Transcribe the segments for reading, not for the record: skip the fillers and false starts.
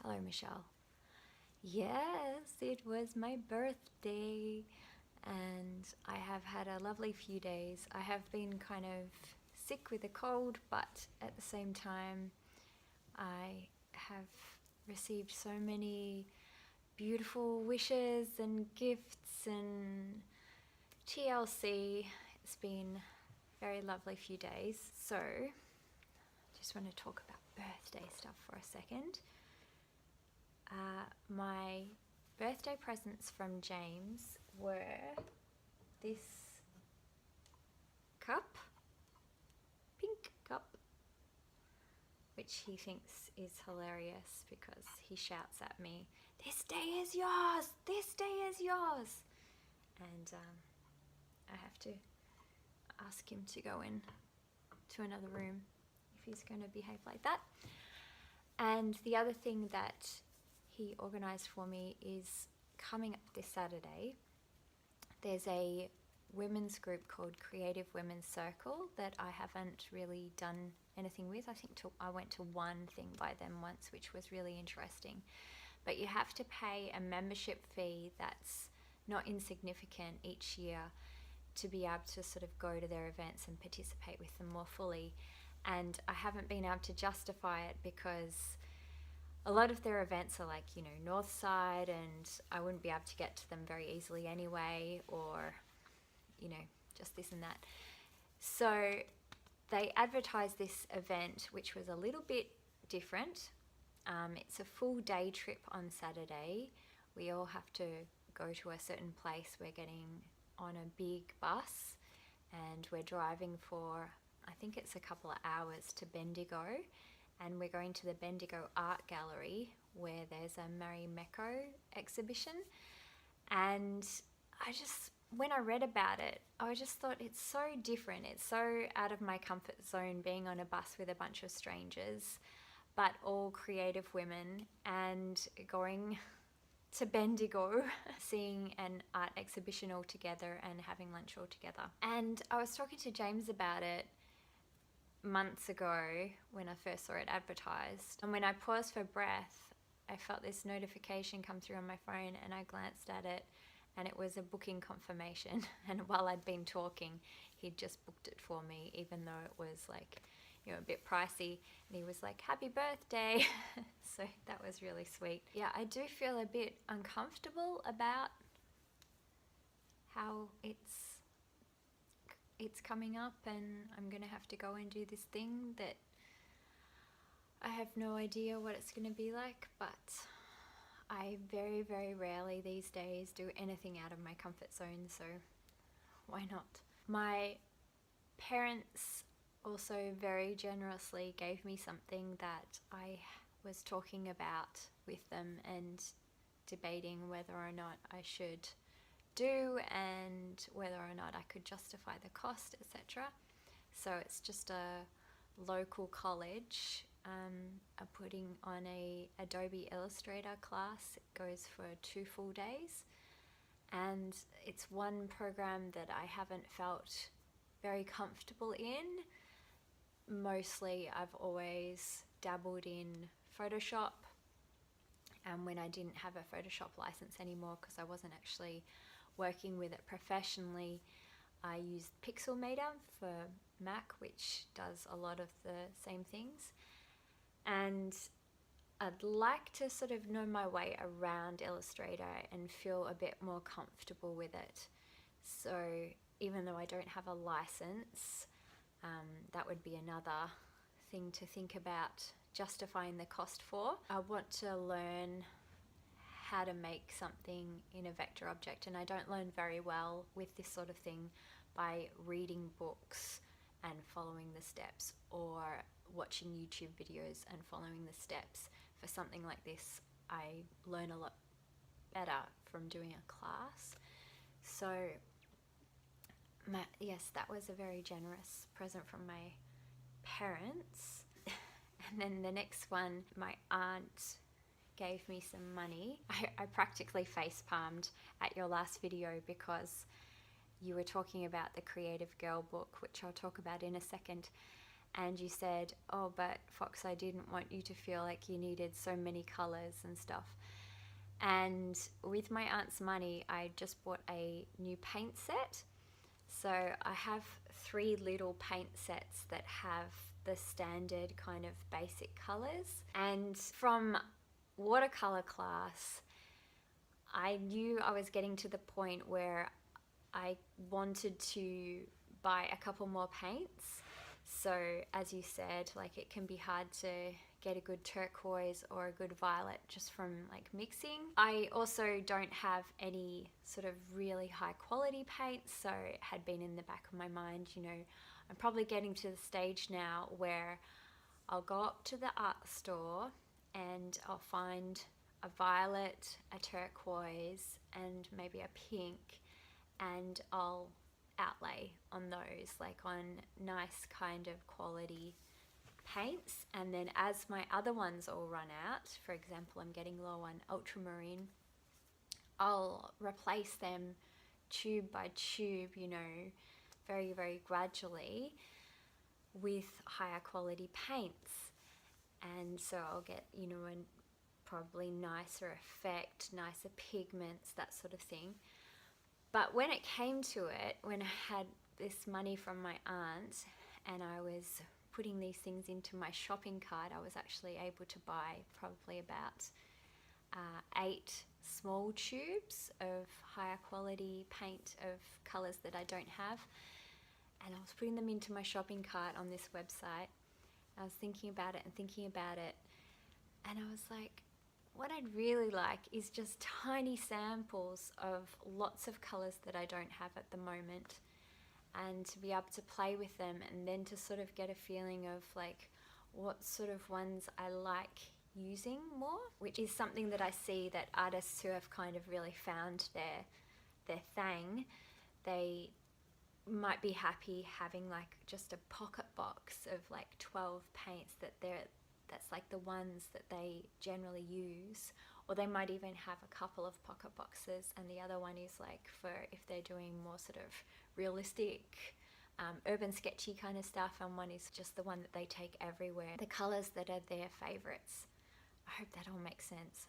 Hello, Michelle. Yes, it was my birthday, and I have had a lovely few days. I have been kind of sick with a cold, but at the same time, I have received so many beautiful wishes and gifts and TLC. It's been a very lovely few days. So, just want to talk about birthday stuff for a second. My birthday presents from James were this cup, pink cup, which he thinks is hilarious because he shouts at me, "This day is yours! This day is yours!" And I have to ask him to go in to another room if he's going to behave like that. And the other thing that he organised for me is coming up this Saturday. There's a women's group called Creative Women's Circle that I haven't really done anything with. I think I went to one thing by them once, which was really interesting. But you have to pay a membership fee that's not insignificant each year to be able to sort of go to their events and participate with them more fully. And I haven't been able to justify it because a lot of their events are like, you know, north side, and I wouldn't be able to get to them very easily anyway, or, you know, just this and that. So they advertised this event, which was a little bit different. It's a full day trip on Saturday. We all have to go to a certain place. We're getting on a big bus and we're driving for, I think it's a couple of hours to Bendigo. And we're going to the Bendigo Art Gallery where there's a Marimekko exhibition. And when I read about it, I just thought it's so different. It's so out of my comfort zone being on a bus with a bunch of strangers, but all creative women, and going to Bendigo, seeing an art exhibition all together and having lunch all together. And I was talking to James about it months ago when I first saw it advertised, and when I paused for breath, I felt this notification come through on my phone, and I glanced at it, and it was a booking confirmation. And while I'd been talking, he'd just booked it for me, even though it was like, you know, a bit pricey, and he was like, "Happy birthday." So that was really sweet. Yeah, I do feel a bit uncomfortable about how it's coming up, and I'm gonna have to go and do this thing that I have no idea what it's gonna be like, but I very, very rarely these days do anything out of my comfort zone, so why not? My parents also very generously gave me something that I was talking about with them and debating whether or not I should do and whether or not I could justify the cost, etc. So it's just a local college are putting on a Adobe Illustrator class. It goes for 2 full days, and it's one program that I haven't felt very comfortable in. Mostly I've always dabbled in Photoshop, and when I didn't have a Photoshop license anymore because I wasn't actually working with it professionally, I used Pixelmator for Mac, which does a lot of the same things. And I'd like to sort of know my way around Illustrator and feel a bit more comfortable with it. So even though I don't have a license, that would be another thing to think about justifying the cost for. I want to learn how to make something in a vector object, and I don't learn very well with this sort of thing by reading books and following the steps, or watching YouTube videos and following the steps. For something like this, I learn a lot better from doing a class. So yes, that was a very generous present from my parents. And then the next one, my aunt gave me some money. I practically face palmed at your last video because you were talking about the Creativegirl book, which I'll talk about in a second. and you said, oh, but Fox, I didn't want you to feel like you needed so many colors and stuff. And with my aunt's money, I just bought a new paint set. So I have 3 little paint sets that have the standard kind of basic colors. And from watercolor class, I knew I was getting to the point where I wanted to buy a couple more paints. So as you said, like, it can be hard to get a good turquoise or a good violet just from like mixing. I also don't have any sort of really high quality paints, so it had been in the back of my mind, you know, I'm probably getting to the stage now where I'll go up to the art store and I'll find a violet, a turquoise, and maybe a pink, and I'll outlay on those, like on nice kind of quality paints. And then as my other ones all run out, for example, I'm getting low on ultramarine, I'll replace them tube by tube, you know, very, very gradually with higher quality paints. And so I'll get, you know, a probably nicer effect, nicer pigments, that sort of thing. But when it came to it, when I had this money from my aunt and I was putting these things into my shopping cart, I was actually able to buy probably about 8 small tubes of higher quality paint of colours that I don't have. And I was putting them into my shopping cart on this website. I was thinking about it and thinking about it, and I was like, what I'd really like is just tiny samples of lots of colours that I don't have at the moment, and to be able to play with them and then to sort of get a feeling of like what sort of ones I like using more, which is something that I see that artists who have kind of really found their thing, they might be happy having like just a pocket box of like 12 paints that's like the ones that they generally use, or they might even have a couple of pocket boxes, and the other one is like for if they're doing more sort of realistic urban sketchy kind of stuff, and one is just the one that they take everywhere, the colors that are their favorites. I hope that all makes sense.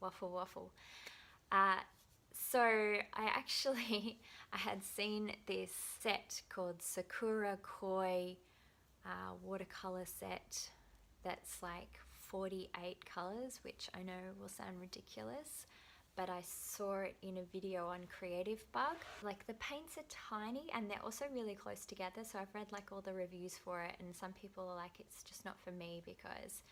Waffle. So I had seen this set called Sakura Koi Watercolor Set that's like 48 colors, which I know will sound ridiculous, but I saw it in a video on Creativegirl. Like, the paints are tiny and they're also really close together, so I've read like all the reviews for it, and some people are like, it's just not for me because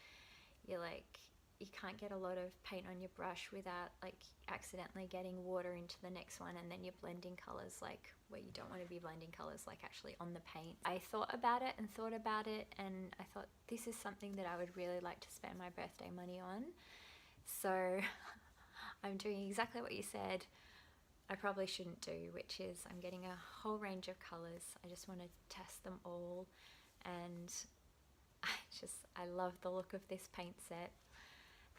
you can't get a lot of paint on your brush without like accidentally getting water into the next one, and then you're blending colors like where you don't want to be blending colors, like actually on the paint. I thought about it, and I thought this is something that I would really like to spend my birthday money on. So I'm doing exactly what you said I probably shouldn't do, which is I'm getting a whole range of colors. I just want to test them all, and I love the look of this paint set.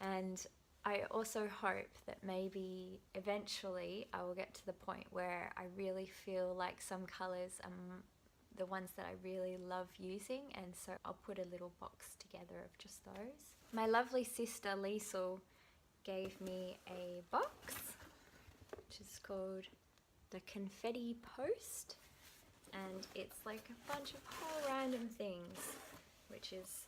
And I also hope that maybe eventually I will get to the point where I really feel like some colours are the ones that I really love using, and so I'll put a little box together of just those. My lovely sister Liesl gave me a box which is called the Confetti Post, and it's like a bunch of whole random things, which is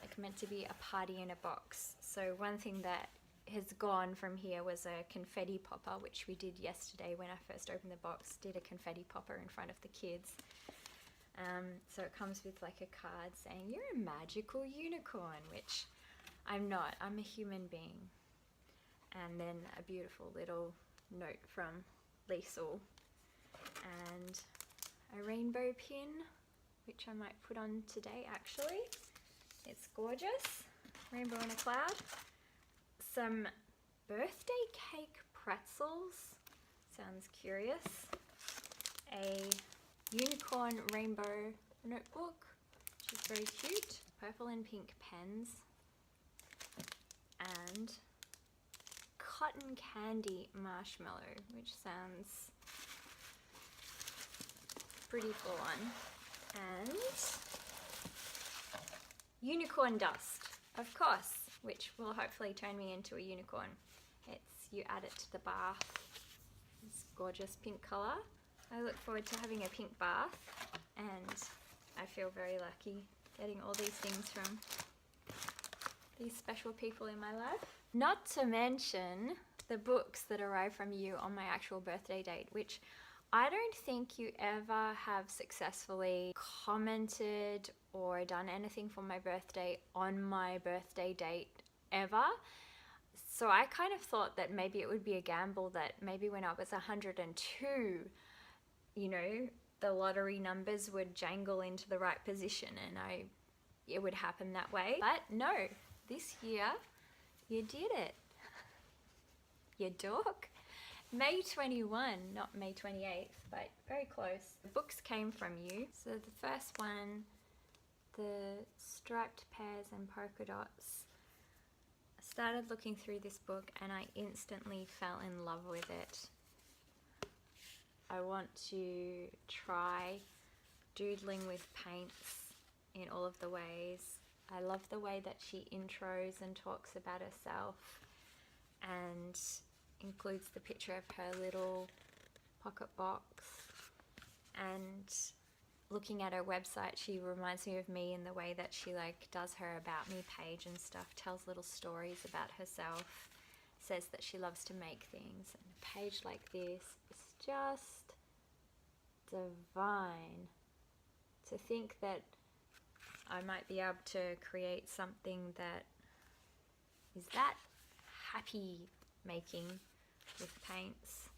like meant to be a party in a box. So one thing that has gone from here was a confetti popper, which we did yesterday when I first opened the box, did a confetti popper in front of the kids. So it comes with like a card saying, you're a magical unicorn, which I'm not, I'm a human being. And then a beautiful little note from Liesl, and a rainbow pin, which I might put on today actually. It's gorgeous. Rainbow in a cloud. Some birthday cake pretzels. Sounds curious. A unicorn rainbow notebook, which is very cute. Purple and pink pens. And cotton candy marshmallow, which sounds pretty full on. And unicorn dust, of course, which will hopefully turn me into a unicorn. You add it to the bath. It's gorgeous pink colour. I look forward to having a pink bath, and I feel very lucky getting all these things from these special people in my life. Not to mention the books that arrive from you on my actual birthday date, which I don't think you ever have successfully commented or done anything for my birthday on my birthday date ever. So I kind of thought that maybe it would be a gamble, that maybe when I was 102, you know, the lottery numbers would jangle into the right position and it would happen that way. But no, this year you did it. You dork. May 21, not May 28th, but very close. The books came from you. So the first one, the striped pears and polka dots. I started looking through this book and I instantly fell in love with it. I want to try doodling with paints in all of the ways. I love the way that she intros and talks about herself and includes the picture of her little pocket box. And looking at her website, she reminds me of me in the way that she like does her about me page and stuff, tells little stories about herself, says that she loves to make things. And a page like this is just divine. To think that I might be able to create something that is that happy making with paints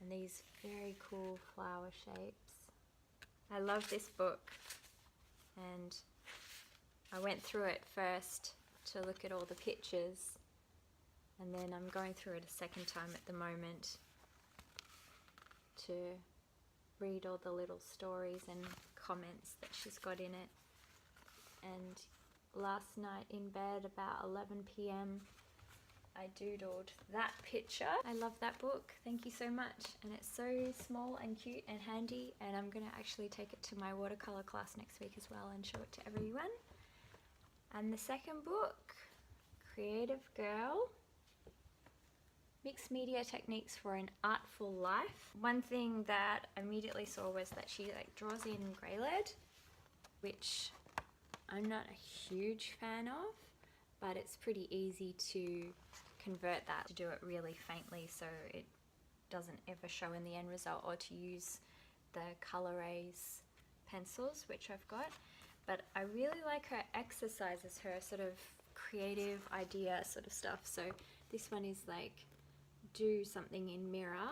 and these very cool flower shapes. I love this book, and I went through it first to look at all the pictures, and then I'm going through it a second time at the moment to read all the little stories and comments that she's got in it. And last night in bed about 11 p.m. I doodled that picture. I love that book. Thank you so much. And it's so small and cute and handy, and I'm going to actually take it to my watercolor class next week as well and show it to everyone. And the second book, Creativegirl, Mixed Media Techniques for an Artful Life. One thing that I immediately saw was that she like draws in grey lead, which I'm not a huge fan of, but it's pretty easy to convert that to do it really faintly so it doesn't ever show in the end result, or to use the Colorays pencils, which I've got. But I really like her exercises, her sort of creative idea sort of stuff. So this one is like do something in mirror,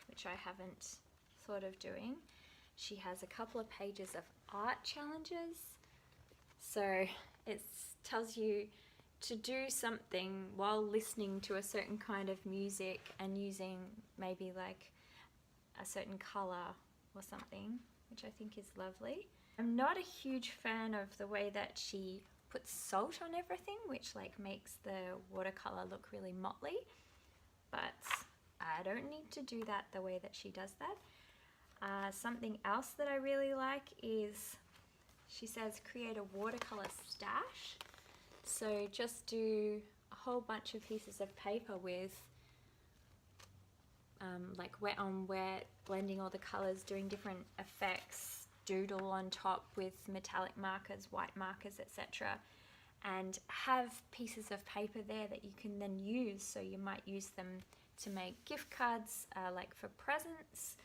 which I haven't thought of doing. She has a couple of pages of art challenges. So it tells you to do something while listening to a certain kind of music and using maybe like a certain color or something, which I think is lovely. I'm not a huge fan of the way that she puts salt on everything, which like makes the watercolor look really motley, but I don't need to do that the way that she does that. Something else that I really like is she says create a watercolor stash. So just do a whole bunch of pieces of paper with like wet on wet, blending all the colors, doing different effects, doodle on top with metallic markers, white markers, etc. And have pieces of paper there that you can then use. So you might use them to make gift cards like for presents,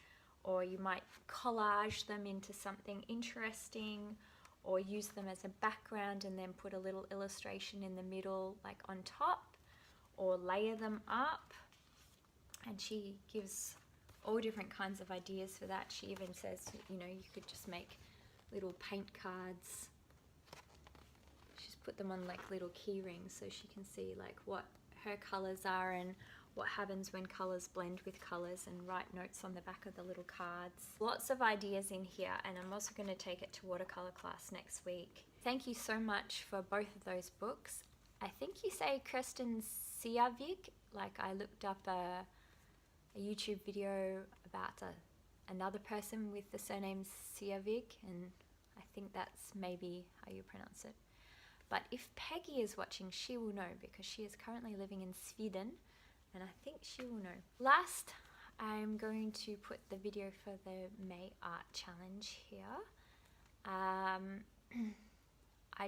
or you might collage them into something interesting, or use them as a background and then put a little illustration in the middle like on top, or layer them up. And she gives all different kinds of ideas for that. She even says, you know, you could just make little paint cards. She's put them on like little key rings so she can see like what her colors are and what happens when colors blend with colors, and write notes on the back of the little cards. Lots of ideas in here, and I'm also going to take it to watercolor class next week. Thank you so much for both of those books. I think you say Kirsten Sevig, like I looked up a YouTube video about another person with the surname Sevig, and I think that's maybe how you pronounce it. But if Peggy is watching, she will know because she is currently living in Sweden, and I think she will know. Last, I'm going to put the video for the May Art Challenge here. I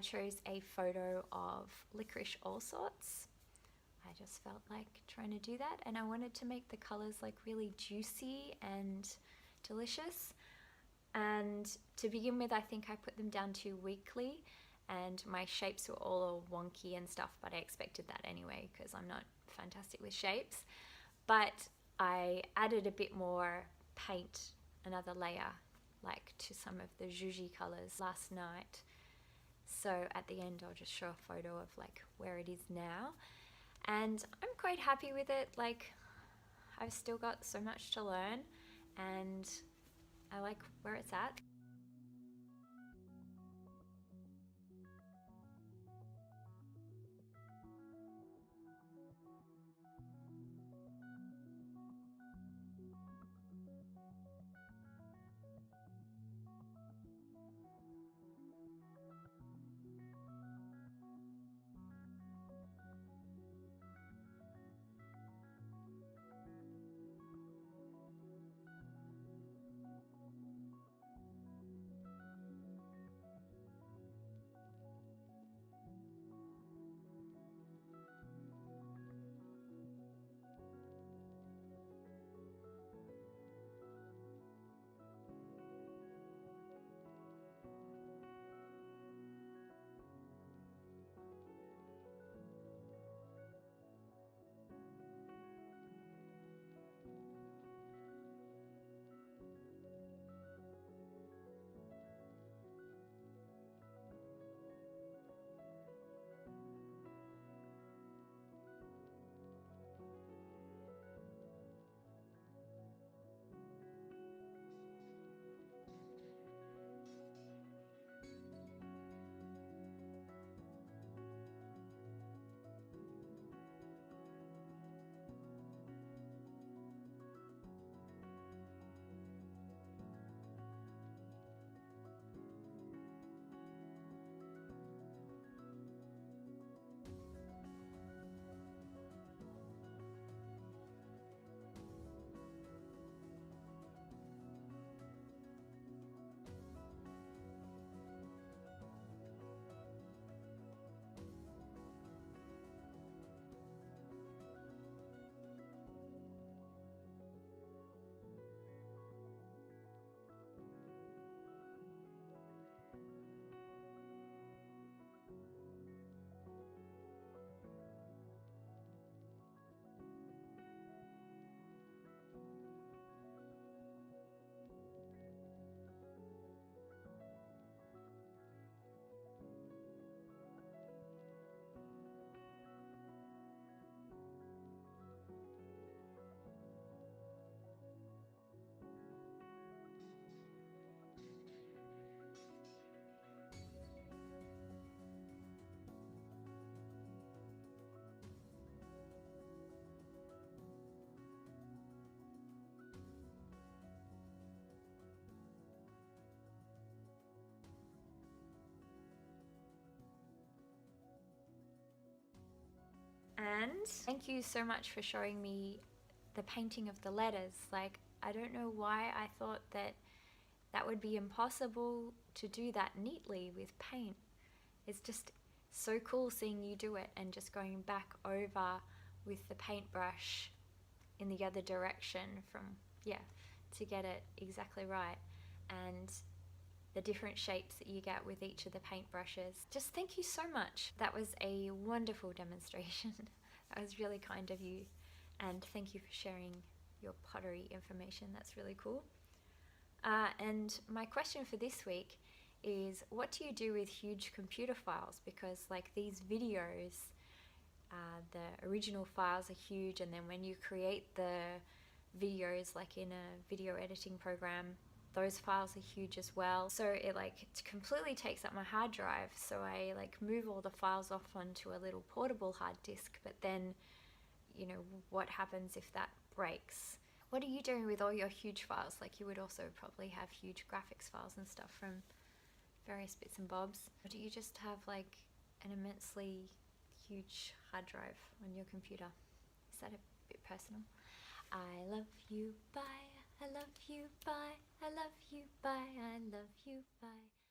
chose a photo of licorice all sorts. I just felt like trying to do that, and I wanted to make the colors like really juicy and delicious. And to begin with, I think I put them down too weakly, and my shapes were all wonky and stuff, but I expected that anyway because I'm not fantastic with shapes. But I added a bit more paint, another layer, like to some of the zhuzhi colors last night. So at the end, I'll just show a photo of like where it is now. And I'm quite happy with it. Like, I've still got so much to learn, and I like where it's at. And thank you so much for showing me the painting of the letters. Like, I don't know why I thought that that would be impossible to do that neatly with paint. It's just so cool seeing you do it and just going back over with the paintbrush in the other direction from, yeah, to get it exactly right. And the different shapes that you get with each of the paintbrushes. Just thank you so much. That was a wonderful demonstration. That was really kind of you. And thank you for sharing your pottery information. That's really cool. And my question for this week is, what do you do with huge computer files? Because like these videos, the original files are huge, and then when you create the videos like in a video editing program, those files are huge as well. So it like completely takes up my hard drive. So I like move all the files off onto a little portable hard disk, but then, you know, what happens if that breaks? What are you doing with all your huge files? Like, you would also probably have huge graphics files and stuff from various bits and bobs? Or do you just have like an immensely huge hard drive on your computer? Is that a bit personal? I love you, bye. I love you, bye. I love you, bye. I love you, bye.